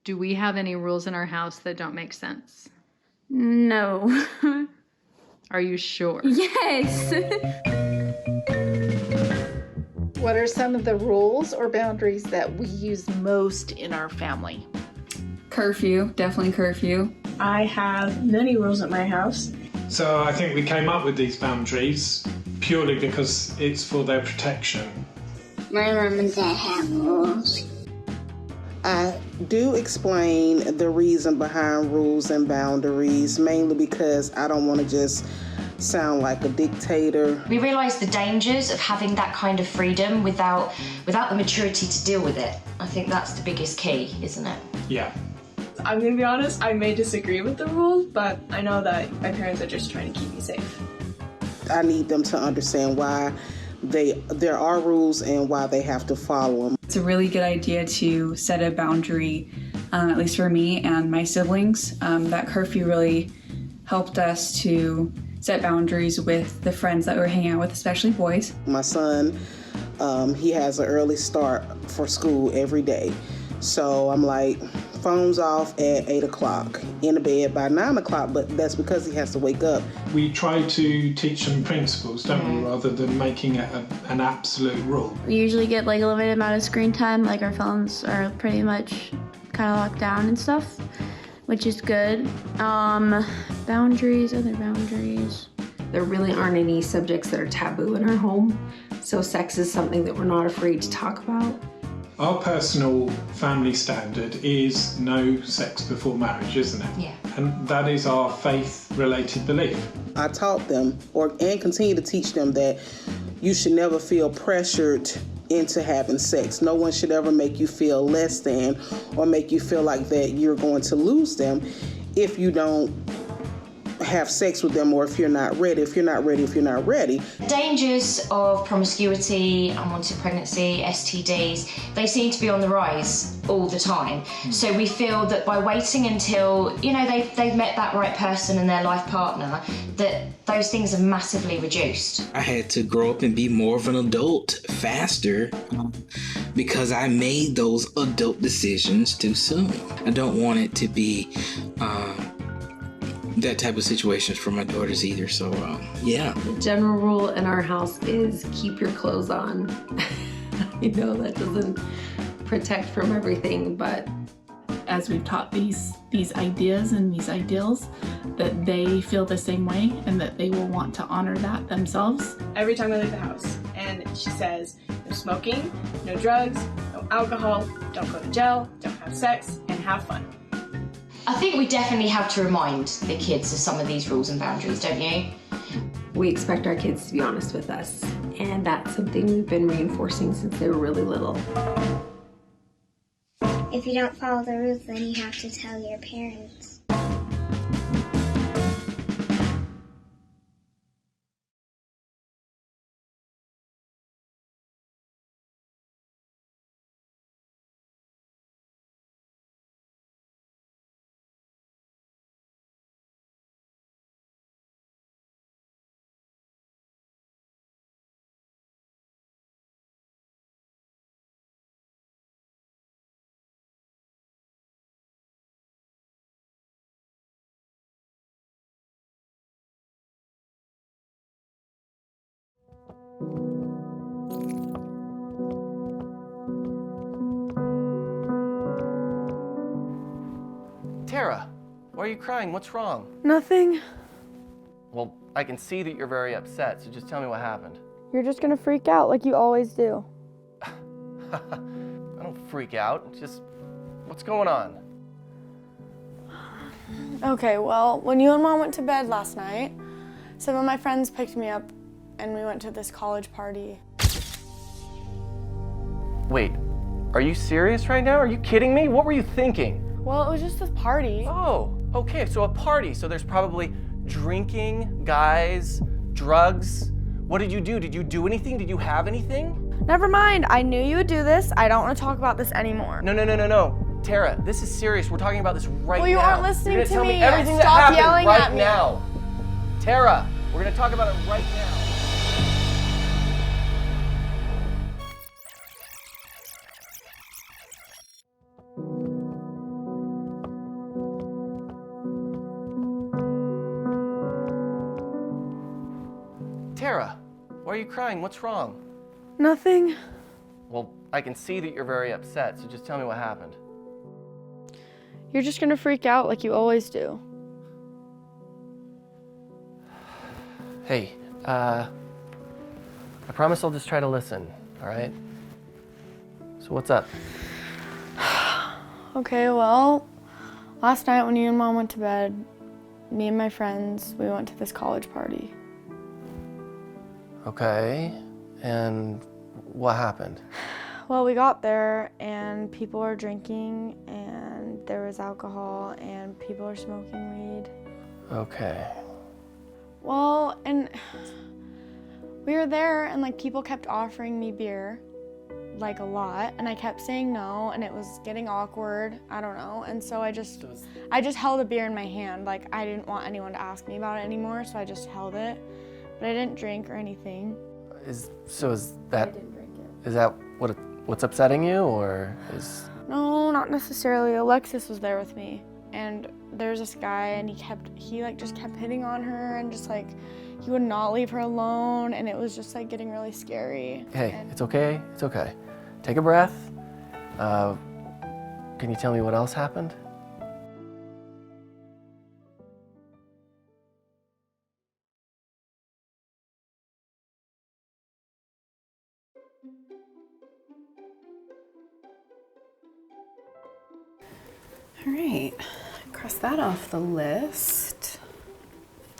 Do we have any rules in our house that don't make sense? No. Are you sure? Yes. What are some of the rules or boundaries that we use most in our family? Curfew, definitely curfew. I have many rules at my house. So I think we came up with these boundaries purely because it's for their protection. My mom and dad have rules. I do explain the reason behind rules and boundaries, mainly because I don't want to just sound like a dictator. We realise the dangers of having that kind of freedom without the maturity to deal with it. I think that's the biggest key, isn't it? Yeah. I'm gonna be honest, I may disagree with the rules, but I know that my parents are just trying to keep me safe. I need them to understand why there are rules and why they have to follow them. It's a really good idea to set a boundary, at least for me and my siblings. That curfew really helped us to set boundaries with the friends that we were hanging out with, especially boys. My son, he has an early start for school every day. So I'm like, phones off at 8 o'clock, in the bed by 9 o'clock, but that's because he has to wake up. We try to teach them principles, don't we, rather than making it an absolute rule. We usually get like a limited amount of screen time, like our phones are pretty much kind of locked down and stuff, which is good. Boundaries, other boundaries. There really aren't any subjects that are taboo in our home, so sex is something that we're not afraid to talk about. Our personal family standard is no sex before marriage, isn't it? Yeah. And that is our faith-related belief. I taught them, and continue to teach them, that you should never feel pressured into having sex. No one should ever make you feel less than or make you feel like that you're going to lose them if you don't have sex with them, or if you're not ready. If you're not ready. Dangers of promiscuity, unwanted pregnancy, STDs, they seem to be on the rise all the time. So we feel that by waiting until, they've met that right person and their life partner, that those things are massively reduced. I had to grow up and be more of an adult faster because I made those adult decisions too soon. I don't want it to be that type of situations for my daughters either, so yeah. The general rule in our house is keep your clothes on. I know that doesn't protect from everything, but as we've taught these ideas and these ideals, that they feel the same way and that they will want to honor that themselves. Every time I leave the house, and she says, no smoking, no drugs, no alcohol, don't go to jail, don't have sex, and have fun. I think we definitely have to remind the kids of some of these rules and boundaries, don't you? we expect our kids to be honest with us, and that's something we've been reinforcing since they were really little. If you don't follow the rules, then you have to tell your parents. Tara, why are you crying? What's wrong? Nothing. Well, I can see that you're very upset, so just tell me what happened. You're just gonna freak out like you always do. I don't freak out, just what's going on? Okay, well, when you and Mom went to bed last night, some of my friends picked me up and we went to this college party. Wait, are you serious right now? Are you kidding me? What were you thinking? Well, it was just a party. Oh, okay, so a party. So there's probably drinking, guys, drugs. What did you do? Did you do anything? Did you have anything? Never mind, I knew you would do this. I don't want to talk about this anymore. No. Tara, this is serious. We're talking about this right now. Well, you aren't listening You're to gonna me. tell me everything Stop that happened yelling right at me. now. Tara, we're gonna talk about it right now. Why are you crying? What's wrong? Nothing. Well, I can see that you're very upset, so just tell me what happened. You're just gonna freak out like you always do. Hey, I promise I'll just try to listen, all right? So what's up? Okay, well, last night when you and Mom went to bed, me and my friends, we went to this college party. Okay, and what happened? Well, we got there and people were drinking and there was alcohol and people were smoking weed. Okay. Well, and we were there and like people kept offering me beer, like a lot, and I kept saying no and it was getting awkward, I don't know, and so I just held a beer in my hand, like I didn't want anyone to ask me about it anymore, so I just held it, but I didn't drink or anything. Is that I didn't drink it. Is that what's upsetting you, or is? No, not necessarily. Alexis was there with me, and there's this guy, and he just kept hitting on her, and just like he would not leave her alone, and it was just like getting really scary. Hey, it's okay. It's okay. Take a breath. Can you tell me what else happened? All right, cross that off the list.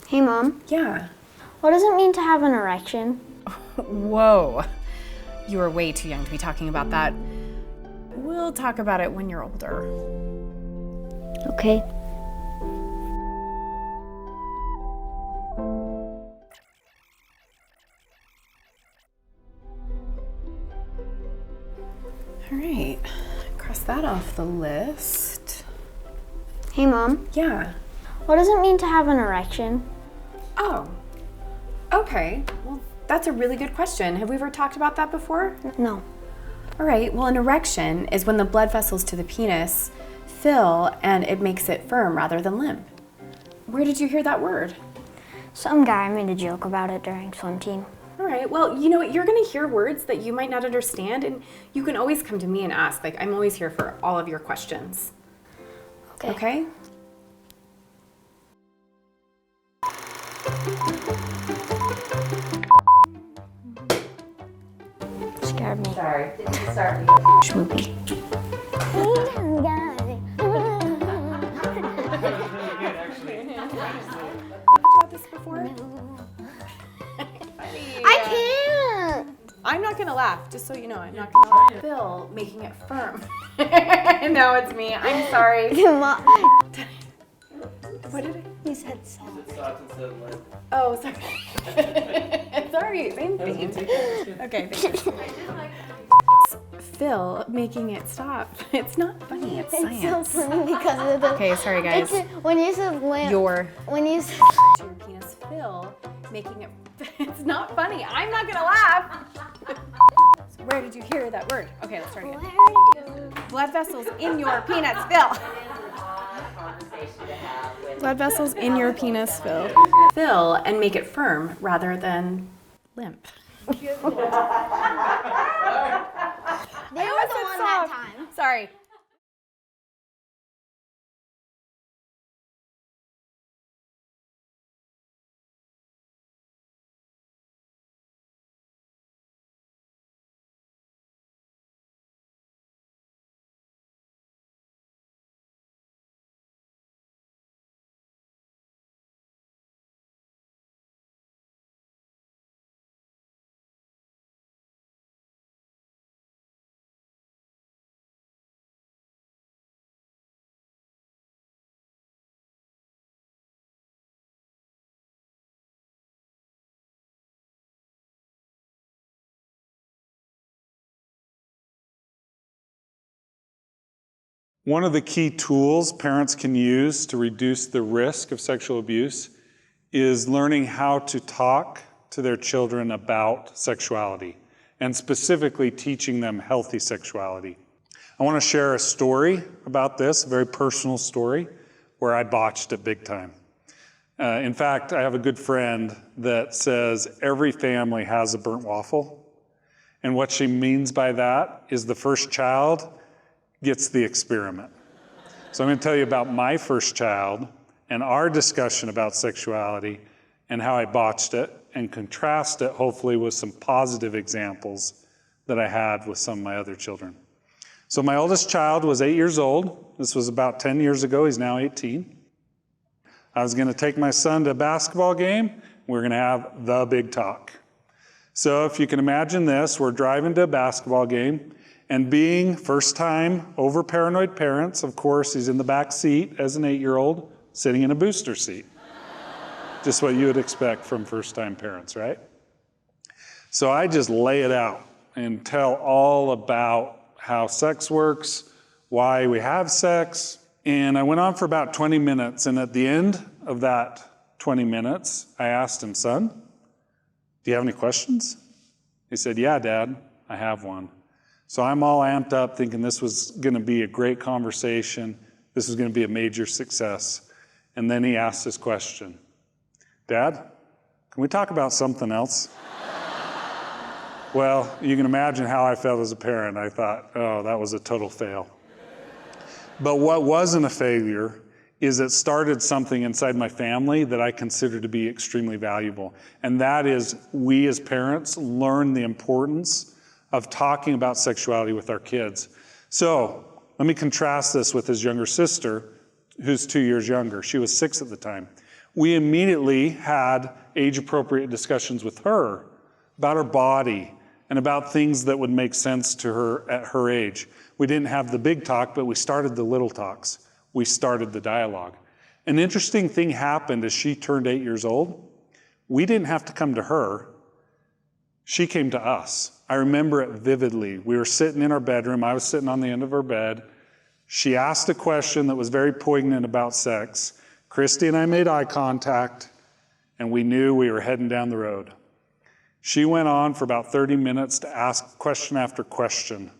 Hey, Mom. Yeah. What does it mean to have an erection? Whoa, you are way too young to be talking about that. We'll talk about it when you're older. Okay. All right, cross that off the list. Hey, Mom. Yeah. What does it mean to have an erection? Oh, okay. Well, that's a really good question. Have we ever talked about that before? No. All right, well, an erection is when the blood vessels to the penis fill and it makes it firm rather than limp. Where did you hear that word? Some guy made a joke about it during swim team. All right, well, you know what? You're gonna hear words that you might not understand, and you can always come to me and ask. Like, I'm always here for all of your questions. Okay? Scared me. Sorry, didn't start me. Schmoopy. About this before? I can't. I'm not gonna laugh, just so you know. I'm not gonna laugh. Bill making it firm. No, it's me. I'm sorry. What did I? You said soft. Oh, sorry. Sorry, same thing. Okay, thank you. Phil making it stop. It's not funny, it's science. It's so funny because of the... Okay, sorry guys. When you said lamp... When you said... To your penis, Phil making it... It's not funny. I'm not gonna laugh. So where did you hear that word? Okay, let's start again. Blood vessels in your penis, Phil. Blood vessels in your penis, Phil. Fill and make it firm rather than limp. They were the one that time. Sorry. One of the key tools parents can use to reduce the risk of sexual abuse is learning how to talk to their children about sexuality, and specifically teaching them healthy sexuality. I want to share a story about this, a very personal story, where I botched it big time. In fact, I have a good friend that says every family has a burnt waffle. And what she means by that is the first child gets the experiment. So I'm going to tell you about my first child and our discussion about sexuality and how I botched it, and contrast it, hopefully, with some positive examples that I had with some of my other children. So my oldest child was 8 years old. This was about 10 years ago. He's now 18. I was going to take my son to a basketball game. We're going to have the big talk. So if you can imagine this, we're driving to a basketball game, and being first-time over-paranoid parents, of course, he's in the back seat as an 8-year-old, sitting in a booster seat. Just what you would expect from first-time parents, right? So I just lay it out and tell all about how sex works, why we have sex. And I went on for about 20 minutes. And at the end of that 20 minutes, I asked him, "Son, do you have any questions?" He said, "Yeah, Dad, I have one." So I'm all amped up thinking this was going to be a great conversation. This was going to be a major success. And then he asked this question. "Dad, can we talk about something else?" Well, you can imagine how I felt as a parent. I thought, oh, that was a total fail. But what wasn't a failure is it started something inside my family that I consider to be extremely valuable. And that is, we as parents learn the importance of talking about sexuality with our kids. So let me contrast this with his younger sister, who's 2 years younger. She was 6 at the time. We immediately had age-appropriate discussions with her about her body and about things that would make sense to her at her age. We didn't have the big talk, but we started the little talks. We started the dialogue. An interesting thing happened as she turned 8 years old. We didn't have to come to her. She came to us. I remember it vividly. We were sitting in our bedroom. I was sitting on the end of her bed. She asked a question that was very poignant about sex. Christy and I made eye contact, and we knew we were heading down the road. She went on for about 30 minutes to ask question after question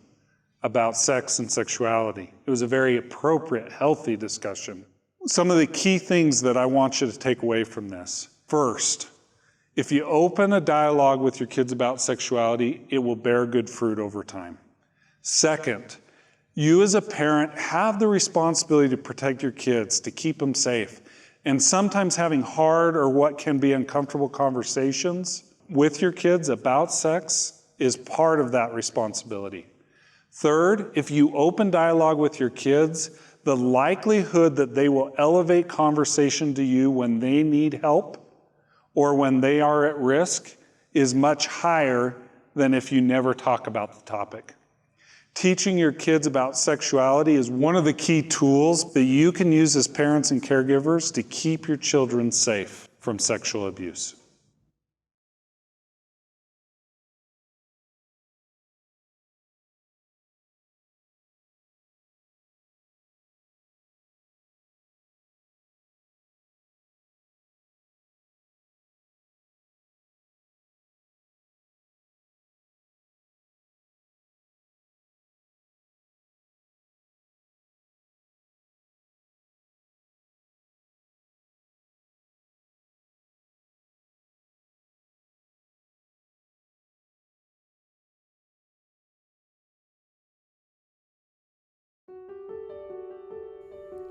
about sex and sexuality. It was a very appropriate, healthy discussion. Some of the key things that I want you to take away from this. First, if you open a dialogue with your kids about sexuality, it will bear good fruit over time. Second, you as a parent have the responsibility to protect your kids, to keep them safe. And sometimes having hard or what can be uncomfortable conversations with your kids about sex is part of that responsibility. Third, if you open dialogue with your kids, the likelihood that they will elevate conversation to you when they need help or when they are at risk is much higher than if you never talk about the topic. Teaching your kids about sexuality is one of the key tools that you can use as parents and caregivers to keep your children safe from sexual abuse.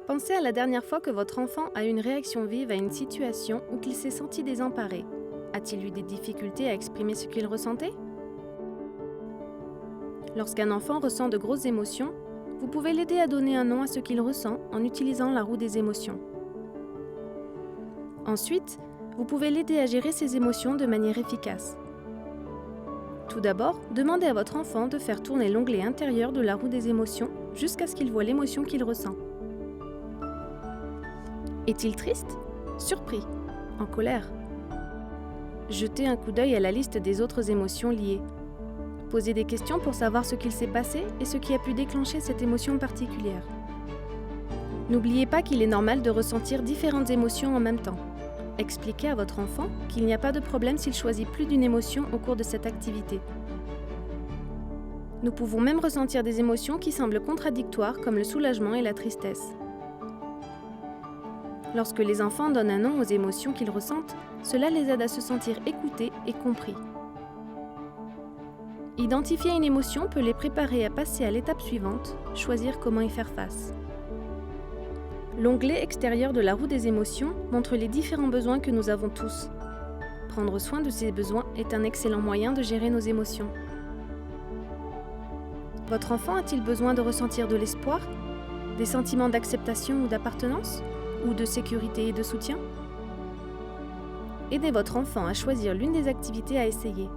Pensez à la dernière fois que votre enfant a eu une réaction vive à une situation ou qu'il s'est senti désemparé. A-t-il eu des difficultés à exprimer ce qu'il ressentait? Lorsqu'un enfant ressent de grosses émotions, vous pouvez l'aider à donner un nom à ce qu'il ressent en utilisant la roue des émotions. Ensuite, vous pouvez l'aider à gérer ses émotions de manière efficace. Tout d'abord, demandez à votre enfant de faire tourner l'onglet intérieur de la roue des émotions jusqu'à ce qu'il voit l'émotion qu'il ressent. Est-il triste? Surpris? En colère? Jetez un coup d'œil à la liste des autres émotions liées. Posez des questions pour savoir ce qu'il s'est passé et ce qui a pu déclencher cette émotion particulière. N'oubliez pas qu'il est normal de ressentir différentes émotions en même temps. Expliquez à votre enfant qu'il n'y a pas de problème s'il choisit plus d'une émotion au cours de cette activité. Nous pouvons même ressentir des émotions qui semblent contradictoires comme le soulagement et la tristesse. Lorsque les enfants donnent un nom aux émotions qu'ils ressentent, cela les aide à se sentir écoutés et compris. Identifier une émotion peut les préparer à passer à l'étape suivante, choisir comment y faire face. L'onglet extérieur de la roue des émotions montre les différents besoins que nous avons tous. Prendre soin de ces besoins est un excellent moyen de gérer nos émotions. Votre enfant a-t-il besoin de ressentir de l'espoir, des sentiments d'acceptation ou d'appartenance, ou de sécurité et de soutien? Aidez votre enfant à choisir l'une des activités à essayer.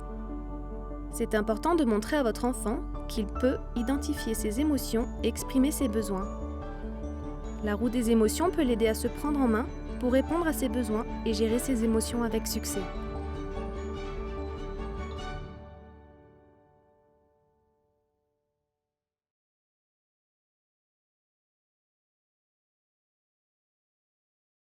C'est important de montrer à votre enfant qu'il peut identifier ses émotions et exprimer ses besoins. La roue des émotions peut l'aider à se prendre en main pour répondre à ses besoins et gérer ses émotions avec succès.